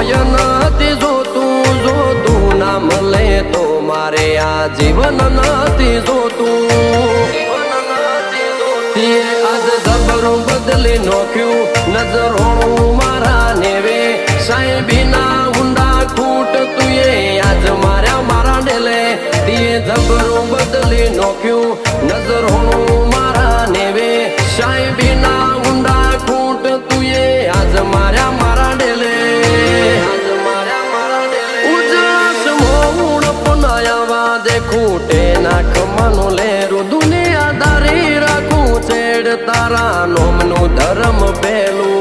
હોય નથી જોતું જોતું નામ લે તો મારે આ જીવન નથી જોતું આજ જબરું બદલી નોખ્યું નજરોણું મારા નેવે સાહેબીના ઊંડા ખૂટ તુએ આજ મારા ડેલે તે જબરું બદલી નોખ્યું નજરોણું મારા નેવે સાહેબીના ઊંડા ખૂટ તુએ આજ મારા ડેલે ઉજાસ મોડ પનાયા દે ખૂટે નાખ મનો લેરું દુનિયા દારી રાખું છેડ તારા નોમનું ધર્મ પહેલું